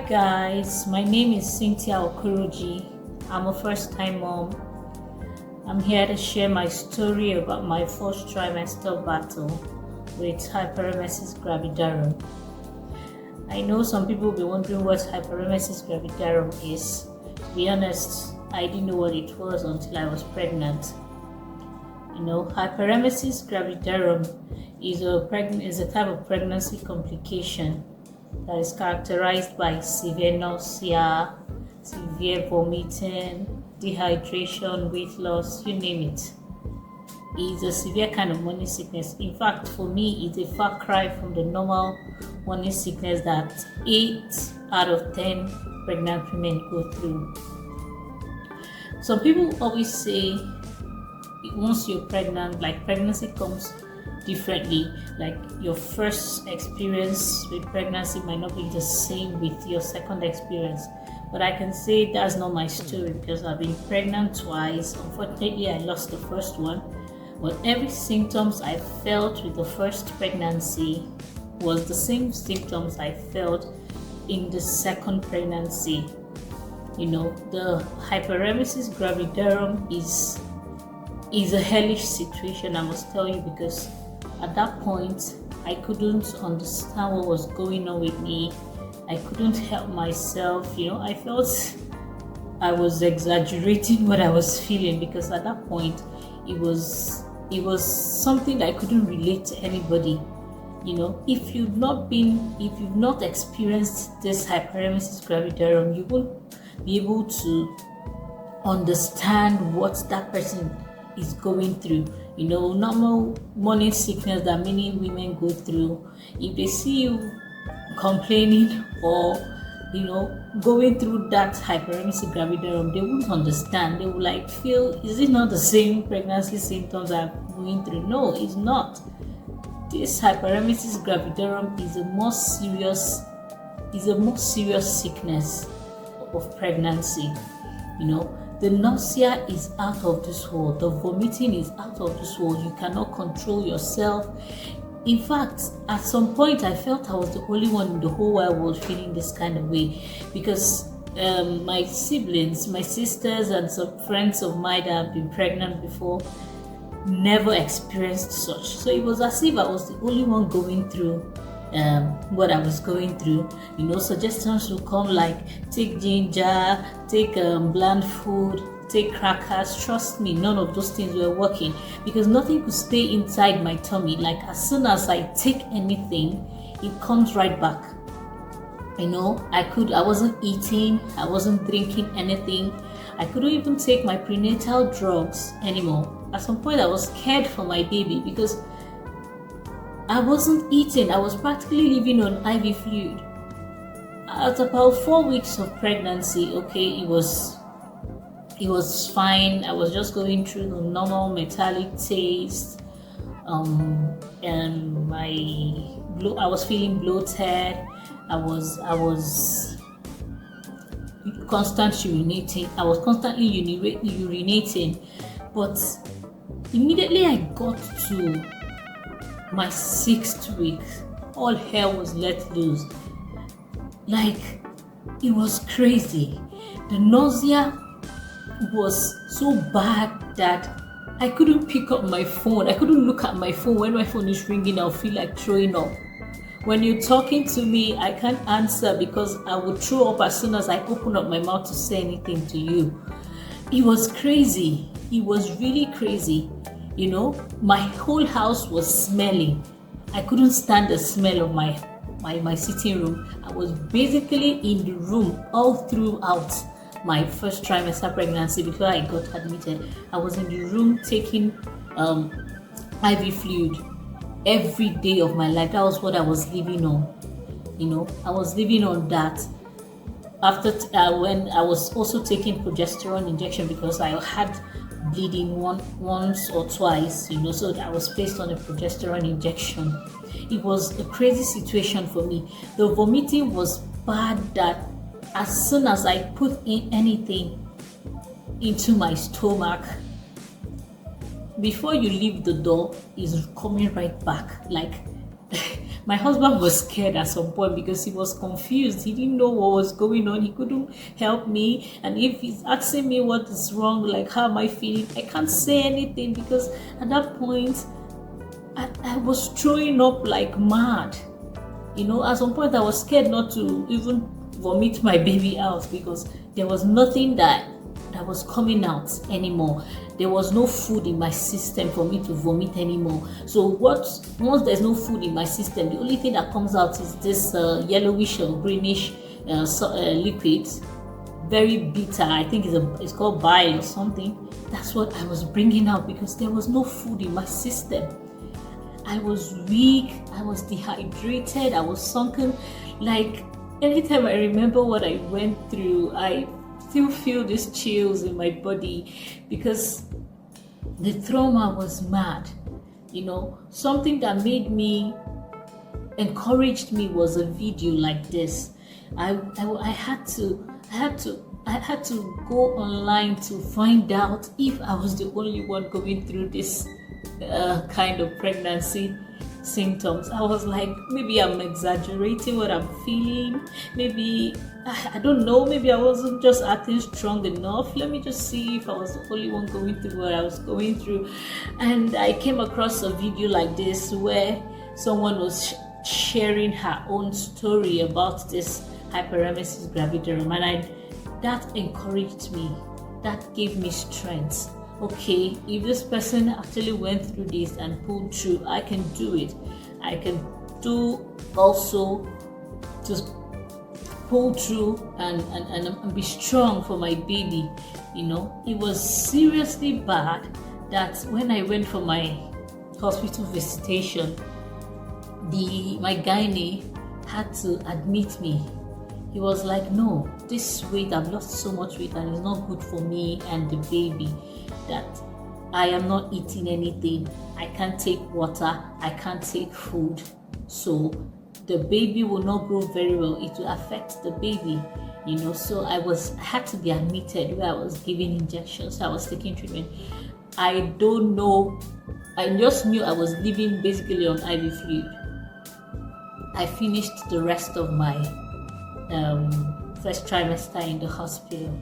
guys, my name is Cynthia Okoroji. I'm a first-time mom. I'm here to share my story about my first trimester battle with Hyperemesis Gravidarum. I know some people will be wondering what Hyperemesis Gravidarum is. To be honest, I didn't know what it was until I was pregnant. Hyperemesis gravidarum is a type of pregnancy complication that is characterized by severe nausea, severe vomiting, dehydration, weight loss, you name it. It's a severe kind of morning sickness. In fact, for me, it's a far cry from the normal morning sickness that 8 out of 10 pregnant women go through. Some people always say once you're pregnant, like pregnancy comes differently, like your first experience with pregnancy might not be the same with your second experience. But I can say that's not my story because I've been pregnant twice. Unfortunately, I lost the first one, but every symptoms I felt with the first pregnancy was the same symptoms I felt in the second pregnancy. The hyperemesis gravidarum is a hellish situation, I must tell you, because at that point I couldn't understand what was going on with me. I couldn't help myself. I felt I was exaggerating what I was feeling because at that point it was something that I couldn't relate to anybody. If you've not experienced this hyperemesis gravidarum, you won't be able to understand what that person is going through. Normal morning sickness that many women go through, if they see you complaining or going through that hyperemesis gravidarum, they won't understand. They will feel, is it not the same pregnancy symptoms I'm going through? No, it's not. This hyperemesis gravidarum is a more serious sickness of pregnancy. The nausea is out of this world. The vomiting is out of this world. You cannot control yourself. In fact, at some point, I felt I was the only one in the whole wide world feeling this kind of way because my siblings, my sisters, and some friends of mine that have been pregnant before never experienced such. So it was as if I was the only one going through what I was going through. Suggestions will come like take ginger, take bland food, take crackers. Trust me, none of those things were working because nothing could stay inside my tummy. Like as soon as I take anything, it comes right back. I wasn't eating, I wasn't drinking anything. I couldn't even take my prenatal drugs anymore. At some point I was scared for my baby because I wasn't eating. I was practically living on IV fluid. At about 4 weeks of pregnancy, it was fine. I was just going through the normal metallic taste, and I was feeling bloated. I was constantly urinating, but immediately I got to my 6th week, all hell was let loose. It was crazy. The nausea was so bad that I couldn't pick up my phone. I couldn't look at my phone. When my phone is ringing, I'll feel like throwing up. When you're talking to me, I can't answer because I would throw up as soon as I open up my mouth to say anything to you. It was crazy. It was really crazy. My whole house was smelling. I couldn't stand the smell of my sitting room. I was basically in the room all throughout my first trimester pregnancy before I got admitted. I was in the room taking IV fluid every day of my life. That was what I was living on. I was living on that. After when I was also taking progesterone injection because I had bleeding once or twice, so I was placed on a progesterone injection. It was a crazy situation for me. The vomiting was bad that as soon as I put in anything into my stomach, before you leave the door, it's coming right back. My husband was scared at some point because he was confused. He didn't know what was going on. He couldn't help me. And if he's asking me what is wrong, like how am I feeling, I can't say anything because at that point, I was throwing up like mad. At some point I was scared not to even vomit my baby out because there was nothing that was coming out anymore. There was no food in my system for me to vomit anymore. So once there's no food in my system, the only thing that comes out is this yellowish or greenish liquid, very bitter. I think it's called bile or something. That's what I was bringing out because there was no food in my system. I was weak, I was dehydrated, I was sunken. Like anytime I remember what I went through, I still feel these chills in my body because the trauma was mad. Something that encouraged me was a video like this. I had to go online to find out if I was the only one going through this kind of pregnancy symptoms. I was like, maybe I'm exaggerating what I'm feeling. Maybe, I don't know, maybe I wasn't just acting strong enough. Let me just see if I was the only one going through what I was going through. And I came across a video like this where someone was sharing her own story about this Hyperemesis Gravidarum, and that encouraged me. That gave me strength. Okay, if this person actually went through this and pulled through, I can do it. I can do also to pull through and be strong for my baby. It was seriously bad that when I went for my hospital visitation, my gynae had to admit me. He was like, no, this weight, I've lost so much weight and it's not good for me and the baby, that I am not eating anything. I can't take water. I can't take food. So the baby will not grow very well. It will affect the baby, So I had to be admitted where I was giving injections. I was taking treatment. I don't know. I just knew I was living basically on IV fluid. I finished the rest of my first trimester in the hospital,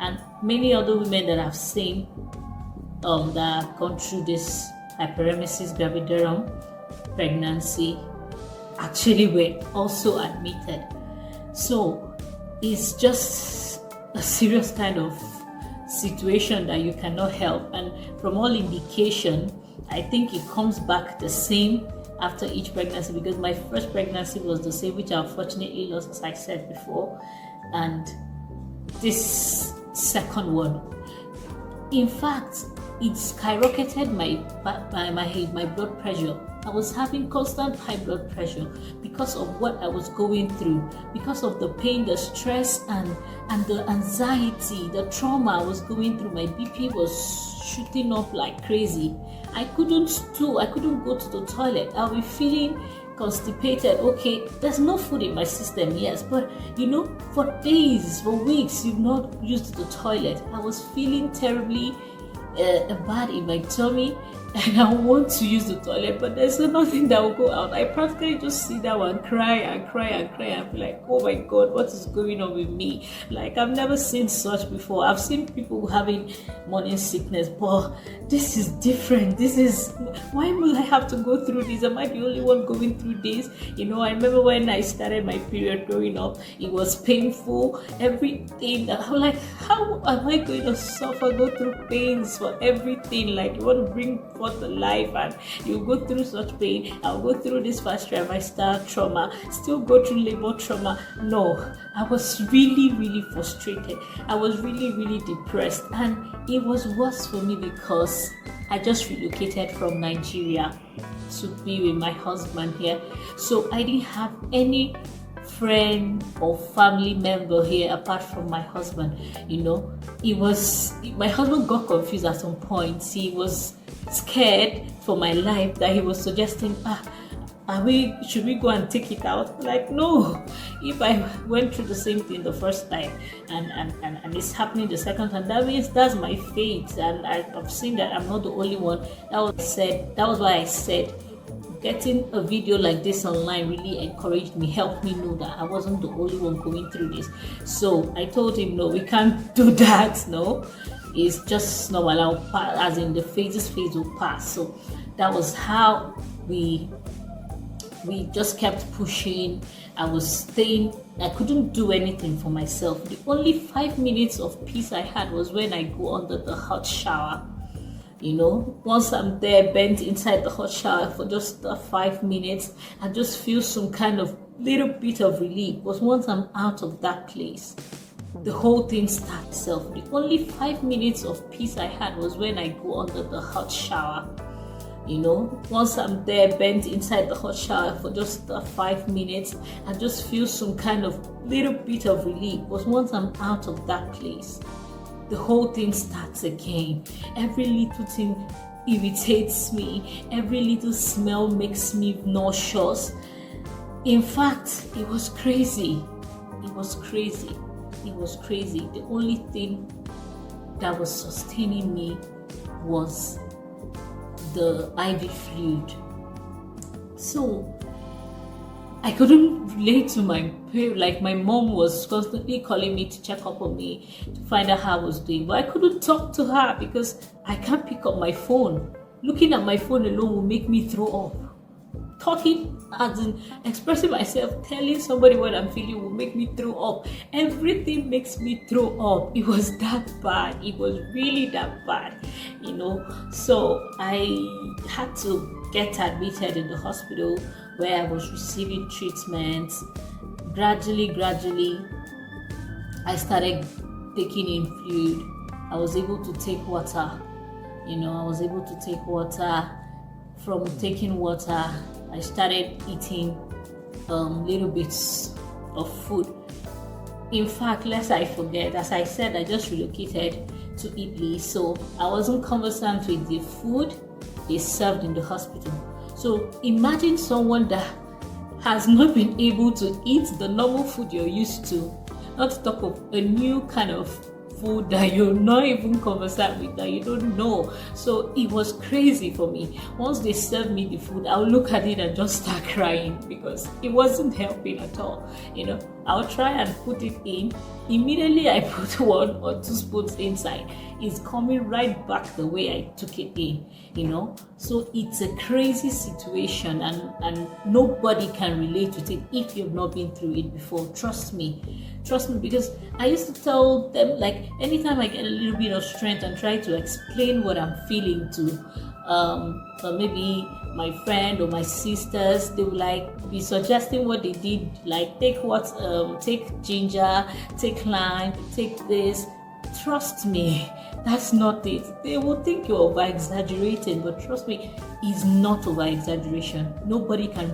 and many other women that I've seen that have gone through this Hyperemesis Gravidarum pregnancy actually were also admitted. So it's just a serious kind of situation that you cannot help, and from all indication, I think it comes back the same after each pregnancy, because my first pregnancy was the same, which I unfortunately lost, as I said before, and this second one, in fact, it skyrocketed my blood pressure. I was having constant high blood pressure because of what I was going through, because of the pain, the stress, and the anxiety, the trauma I was going through. My BP was shooting up like crazy. I couldn't stool. I couldn't go to the toilet. I'll be feeling constipated. Okay, there's no food in my system, yes, but for days, for weeks, you've not used the toilet. I was feeling terribly bad in my tummy, and I want to use the toilet, but there's nothing that will go out. I practically just sit down and cry and cry and cry and be like, oh my God, what is going on with me? Like, I've never seen such before. I've seen people having morning sickness, but this is different. Why will I have to go through this? Am I the only one going through this? I remember when I started my period growing up, it was painful, everything. I'm like, how am I going to go through pains for everything? Like, you want to bring forth the life and you go through such pain. I'll go through this first trimester trauma, still go through labor trauma. No, I was really, really frustrated. I was really, really depressed, and it was worse for me because I just relocated from Nigeria to be with my husband here, so I didn't have any friend or family member here apart from my husband. My husband got confused at some point. He was scared for my life that he was suggesting, should we go and take it out? Like, no. If I went through the same thing the first time and it's happening the second time, that means that's my fate, and I've seen that I'm not the only one. That was why I said getting a video like this online really encouraged me, helped me know that I wasn't the only one going through this. So I told him, no, we can't do that. No, it's just normal. I'll pass, as in the phase will pass. So that was how we just kept pushing. I was staying. I couldn't do anything for myself. The only 5 minutes of peace I had was when I go under the hot shower. You know, once I'm there, bent inside the hot shower for just 5 minutes, I just feel some kind of little bit of relief. But once I'm out of that place, the whole thing starts itself. The only 5 minutes of peace I had was when I go under the hot shower. You know, once I'm there, bent inside the hot shower for just 5 minutes, I just feel some kind of little bit of relief. But once I'm out of that place, the whole thing starts again. Every little thing irritates me. Every little smell makes me nauseous. In fact, it was crazy. It was crazy. It was crazy. The only thing that was sustaining me was the IV fluid. So I couldn't relate to my parents. Like, my mom was constantly calling me to check up on me, to find out how I was doing, but I couldn't talk to her because I can't pick up my phone. Looking at my phone alone will make me throw up. Talking, as in expressing myself, telling somebody what I'm feeling will make me throw up. Everything makes me throw up. It was that bad. It was really that bad, you know. So I had to get admitted in the hospital where I was receiving treatment. Gradually, I started taking in fluid. I was able to take water. You know, I was able to take water. From taking water, I started eating little bits of food. In fact, lest I forget, as I said, I just relocated to Italy, so I wasn't conversant with the food they served in the hospital. So imagine someone that has not been able to eat the normal food you're used to, not to talk of a new kind of food that you're not even conversant with, that you don't know. So it was crazy for me. Once they served me the food, I'll look at it and just start crying because it wasn't helping at all. You know, I'll try and put it in. Immediately I put 1 or 2 spoons inside, it's coming right back the way I took it in, you know. So it's a crazy situation, and nobody can relate with it if you've not been through it before. Trust me, because I used to tell them, like, anytime I get a little bit of strength and try to explain what I'm feeling to maybe my friend or my sisters, they would like be suggesting what they did, like take ginger, take lime, take this. Trust me, that's not it. They will think you're over exaggerating, but trust me, it's not over exaggeration. Nobody can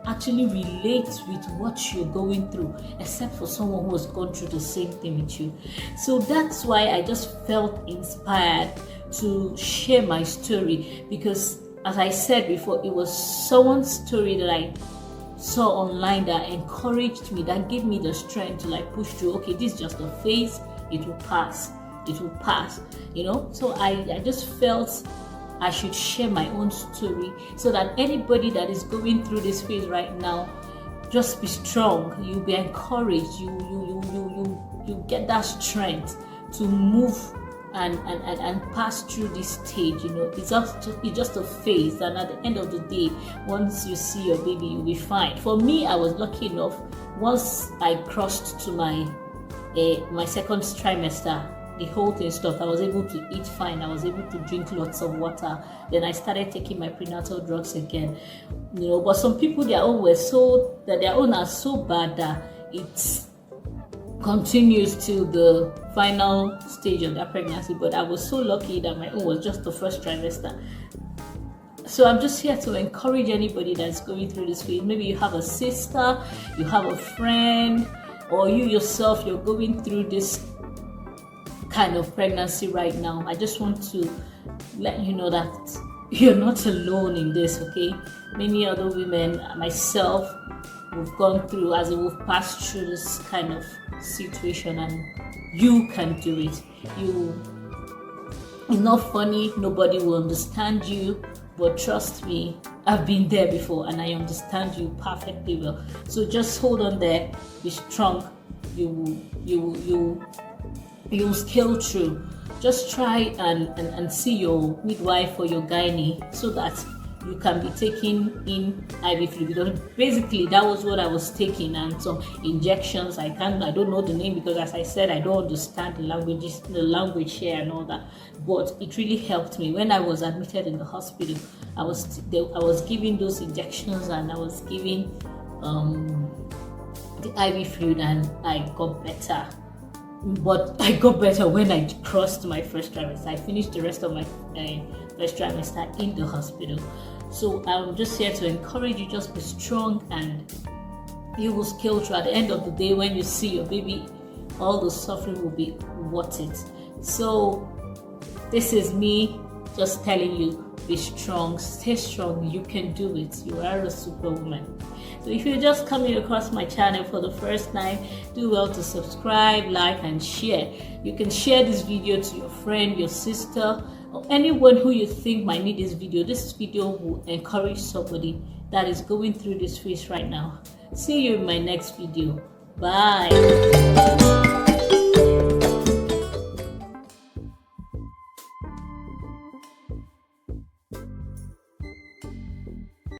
actually relate with what you're going through except for someone who has gone through the same thing with you. So that's why I just felt inspired to share my story, because as I said before, it was someone's story that I saw online that encouraged me, that gave me the strength to like push through. Okay, this is just a phase, it will pass, you know. So I just felt I should share my own story so that anybody that is going through this phase right now, just be strong, you'll be encouraged, you get that strength to move and pass through this stage. You know, it's just a phase, and at the end of the day, once you see your baby, you'll be fine. For me, I was lucky enough, once I crossed to my second trimester, the whole thing stopped. I was able to eat fine, I was able to drink lots of water. Then I started taking my prenatal drugs again, you know. But some people, their own are so bad that it's continues to the final stage of that pregnancy. But I was so lucky that my own was just the first trimester. So I'm just here to encourage anybody that's going through this phase. Maybe you have a sister, you have a friend, or you yourself, you're going through this kind of pregnancy right now. I just want to let you know that you're not alone in this, okay? Many other women, myself, we've gone through, we've passed through this kind of situation, and you can do it. It's not funny, nobody will understand you, but trust me, I've been there before and I understand you perfectly well. So just hold on there, be strong. You'll scale through. Just try and see your midwife or your gynae so that you can be taking in IV fluid, because basically that was what I was taking, and some injections. I don't know the name because, as I said, I don't understand the language here and all that. But it really helped me when I was admitted in the hospital. I was giving those injections and I was giving the IV fluid, and I got better. But I got better when I crossed my first trimester. I finished the rest of my first trimester in the hospital. So I'm just here to encourage you, just be strong and you will scale through. At the end of the day, when you see your baby, all the suffering will be worth it. So this is me just telling you, be strong, stay strong, you can do it. You are a superwoman. So if you're just coming across my channel for the first time, do well to subscribe, like, and share. You can share this video to your friend, your sister, or anyone who you think might need this video. This video will encourage somebody that is going through this phase right now. See you in my next video. Bye.